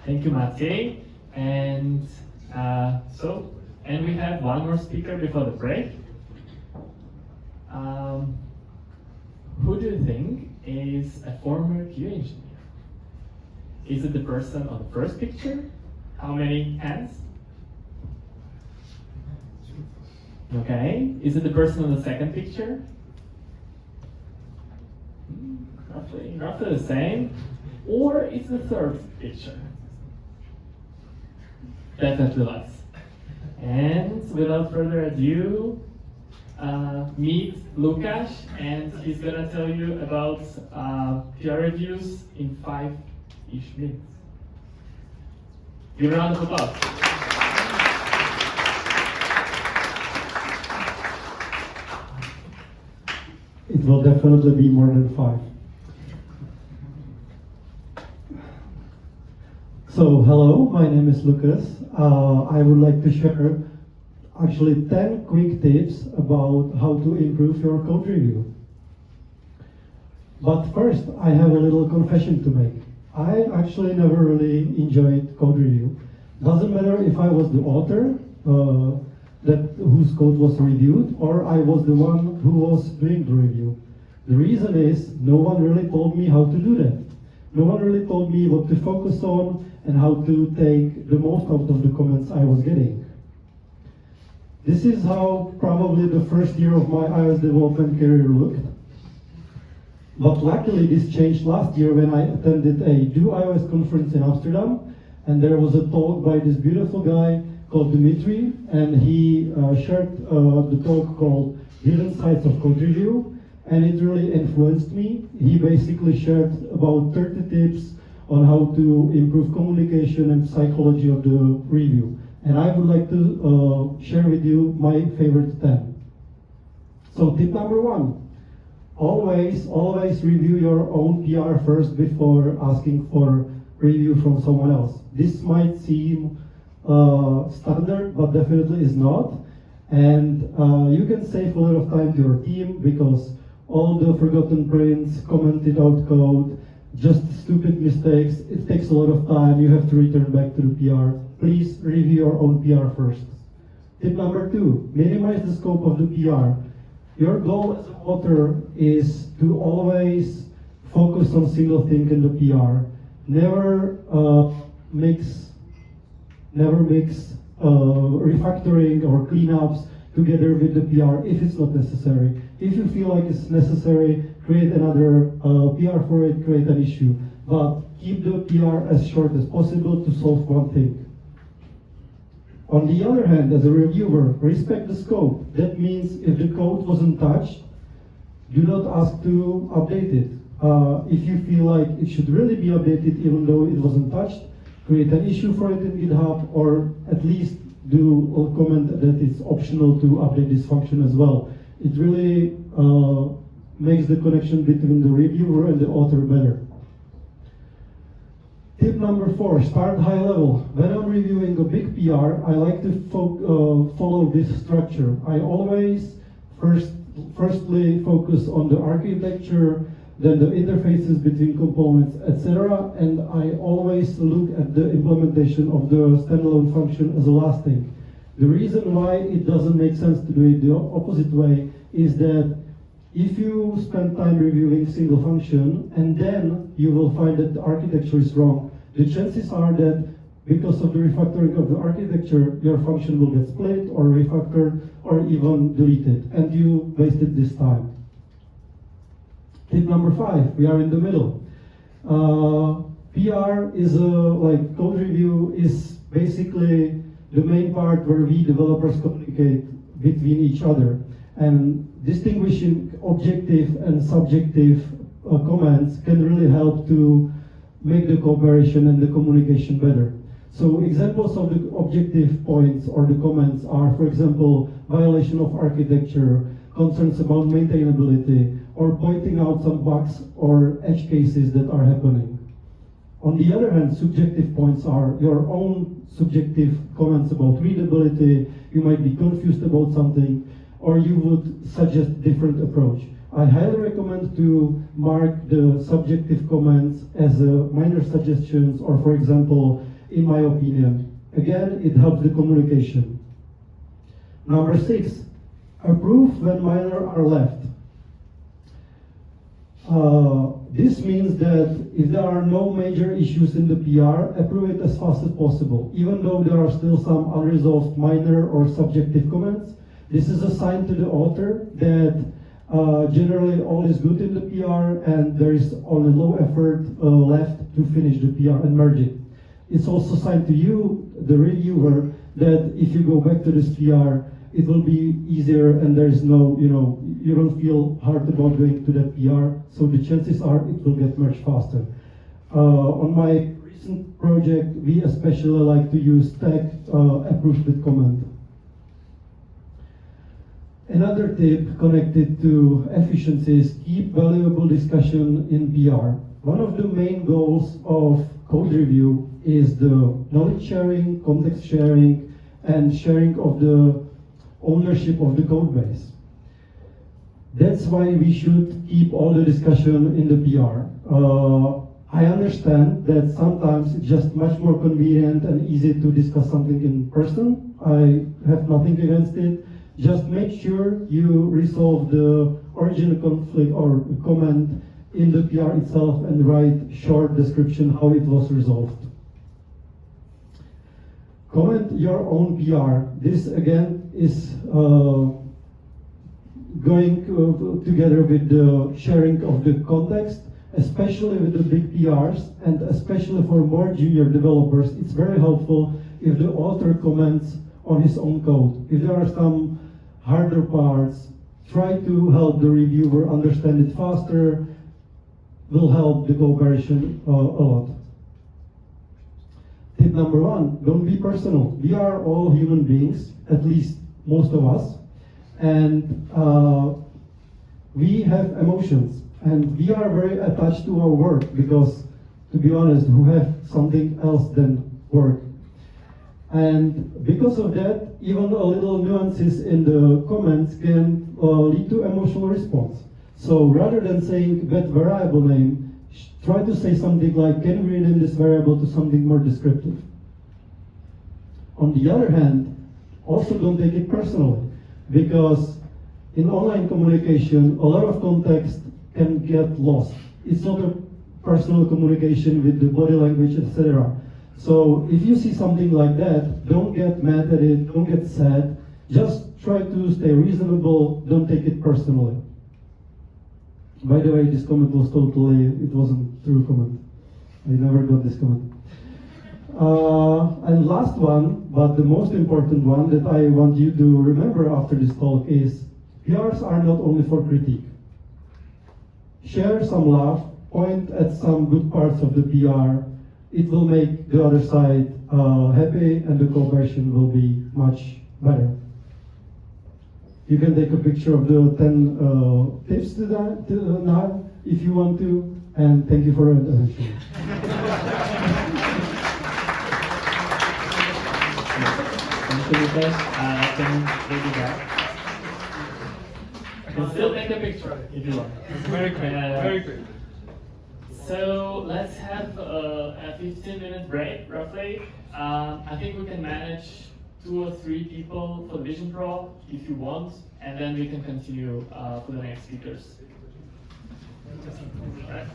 Thank you, Matej. And and we have one more speaker before the break. Um, who do you think is a former QA engineer? Is it the person on the first picture? How many hands? Okay. Is it the person on the second picture? Roughly the same. Or it's the third picture? Definitely less. And without further ado, meet Lukasz, and he's gonna tell you about PR reviews in 5-ish minutes. Give a round of applause. It will definitely be more than 5. So, hello, my name is Lucas. I would like to share actually 10 quick tips about how to improve your code review. But first, I have a little confession to make. I actually never really enjoyed code review. Doesn't matter if I was the author whose code was reviewed, or I was the one who was doing the review. The reason is no one really told me how to do that. No one really told me what to focus on and how to take the most out of the comments I was getting. This is how probably the first year of my iOS development career looked. But luckily this changed last year when I attended a Do iOS conference in Amsterdam, and there was a talk by this beautiful guy called Dimitri, and he shared the talk called Hidden Sides of Code Review, and it really influenced me. He basically shared about 30 tips on how to improve communication and psychology of the review. And I would like to share with you my favorite 10. So tip number 1, always review your own PR first before asking for review from someone else. This might seem standard, but definitely is not. And you can save a lot of time to your team because all the forgotten prints, commented out code, just stupid mistakes, it takes a lot of time, you have to return back to the PR. Please review your own PR first. Tip number 2, minimize the scope of the PR. Your goal as an author is to always focus on single thing in the PR. Never mix refactoring or cleanups together with the PR if it's not necessary. If you feel like it's necessary, create another PR for it, create an issue. But keep the PR as short as possible to solve one thing. On the other hand, as a reviewer, respect the scope. That means if the code wasn't touched, do not ask to update it. If you feel like it should really be updated even though it wasn't touched, create an issue for it in GitHub, or at least do a comment that it's optional to update this function as well. It really makes the connection between the reviewer and the author better. Tip number 4, start high level. When I'm reviewing a big PR, I like to follow this structure. I always firstly focus on the architecture, then the interfaces between components, etc. And I always look at the implementation of the standalone function as a last thing. The reason why it doesn't make sense to do it the opposite way is that if you spend time reviewing single function and then you will find that the architecture is wrong, the chances are that because of the refactoring of the architecture, your function will get split or refactored or even deleted, and you wasted this time. Tip number 5, we are in the middle. PR is like code review is basically the main part where we developers communicate between each other, and distinguishing objective and subjective comments can really help to make the cooperation and the communication better. So examples of the objective points or the comments are, for example, violation of architecture, concerns about maintainability, or pointing out some bugs or edge cases that are happening. On the other hand, subjective points are your own subjective comments about readability. You might be confused about something, or you would suggest different approach. I highly recommend to mark the subjective comments as minor suggestions, or for example, in my opinion. Again, it helps the communication. Number 6, approve when minor are left. This means that if there are no major issues in the PR, approve it as fast as possible. Even though there are still some unresolved minor or subjective comments, this is a sign to the author that generally all is good in the PR and there is only low effort left to finish the PR and merge it. It's also a sign to you, the reviewer, that if you go back to this PR, it will be easier and there is no, you don't feel hard about going to that PR, so the chances are it will get merged faster. On my recent project, we especially like to use tag approved with comment. Another tip connected to efficiency is keep valuable discussion in PR. One of the main goals of code review is the knowledge sharing, context sharing, and sharing of the ownership of the code base. That's why we should keep all the discussion in the PR. I understand that sometimes it's just much more convenient and easy to discuss something in person. I have nothing against it. Just make sure you resolve the original conflict or comment in the PR itself and write short description how it was resolved. Comment your own PR. This again is going together with the sharing of the context, especially with the big PRs and especially for more junior developers. It's very helpful if the author comments on his own code. If there are some harder parts, try to help the reviewer understand it faster, will help the cooperation a lot. Tip number 1, don't be personal. We are all human beings, at least most of us, and we have emotions, and we are very attached to our work because, to be honest, who have something else than work? And because of that, even a little nuances in the comments can lead to emotional response. So rather than saying that variable name, try to say something like, can we rename this variable to something more descriptive? On the other hand, also don't take it personally, because in online communication, a lot of context can get lost. It's not a personal communication with the body language, etc. So if you see something like that, don't get mad at it, don't get sad, just try to stay reasonable, don't take it personally. By the way, this comment was it wasn't true comment. I never got this comment. And last one, but the most important one that I want you to remember after this talk is, PRs are not only for critique. Share some love, point at some good parts of the PR. It will make the other side happy and the cooperation will be much better. You can take a picture of the 10 tips to now if you want to, and thank you for your attention. Thank you, Lucas. Can we do that? You can still take a picture if you want. Very quick, very quick. So let's have a 15-minute break, roughly. I think we can manage 2 or 3 people for Vision Pro if you want, and then we can continue for the next speakers. Right.